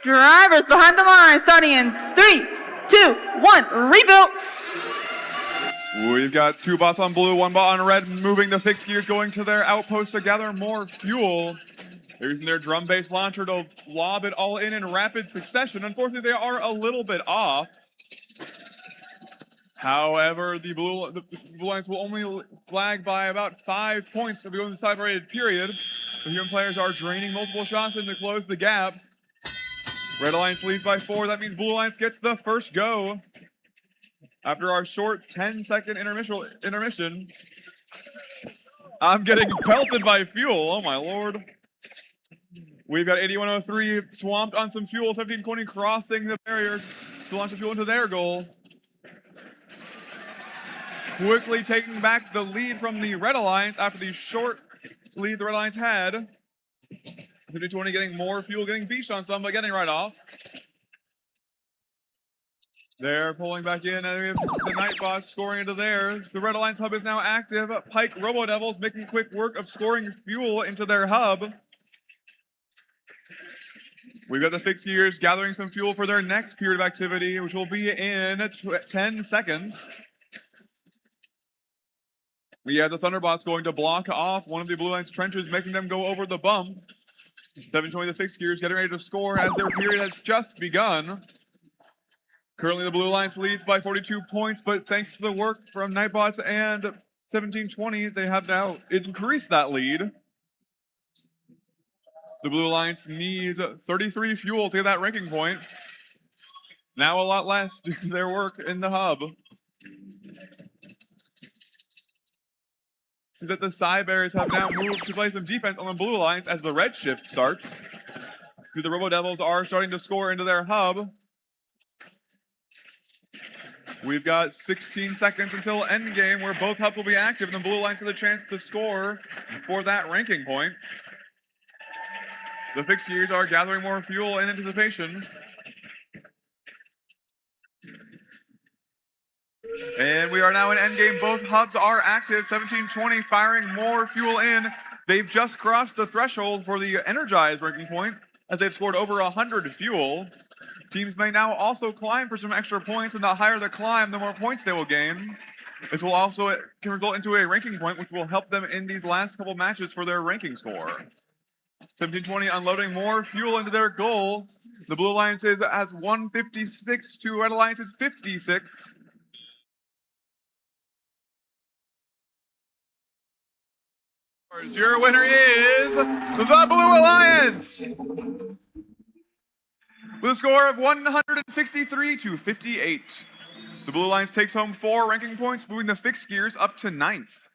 Drivers behind the line, starting in 3, 2, 1, rebuild. We've got 2 bots on blue, 1 bot on red, moving the fixed gears, going to their outpost to gather more fuel. They're using their drum-based launcher to lob it all in rapid succession. Unfortunately, they are a little bit off. However, the blue lines will only lag by about 5 points to go in the separated period. The human players are draining multiple shots in to close the gap. Red Alliance leads by 4. That means Blue Alliance gets the first go. After our short 10-second intermission, I'm getting pelted by fuel. Oh my lord. We've got 8103 swamped on some fuel. 1720 crossing the barrier to launch the fuel into their goal. Quickly taking back the lead from the Red Alliance after the short lead the Red Alliance had. 1720 getting more fuel, getting beached on some, but getting right off. They're pulling back in, and we have the Nightbots scoring into theirs. The Red Alliance hub is now active. Pike Robo Devils making quick work of scoring fuel into their hub. We've got the fixed gears gathering some fuel for their next period of activity, which will be in 10 seconds. We have the Thunderbots going to block off one of the Blue Alliance trenches, making them go over the bump. 720 the fixed gears getting ready to score as their period has just begun. Currently, the Blue Alliance leads by 42 points, but thanks to the work from Nightbots and 1720, they have now increased that lead. The Blue Alliance needs 33 fuel to get that ranking point. Now a lot less due to their work in the hub. See that the side barriers have now moved to play some defense on the Blue Alliance as the red shift starts. The Robo Devils are starting to score into their hub. We've got 16 seconds until endgame where both hubs will be active and the Blue Alliance have the chance to score for that ranking point. The fixed gears are gathering more fuel in anticipation. And we are now in endgame. Both hubs are active. 1720 firing more fuel in. They've just crossed the threshold for the energized ranking point as they've scored over 100 fuel. Teams may now also climb for some extra points, and the higher the climb, the more points they will gain. This will also can result into a ranking point, which will help them in these last couple matches for their ranking score. 1720 unloading more fuel into their goal. The Blue Alliance has 156 to Red Alliance's 56. Your winner is the Blue Alliance with a score of 163 to 58. The Blue Alliance takes home 4 ranking points, moving the fixed gears up to 9th.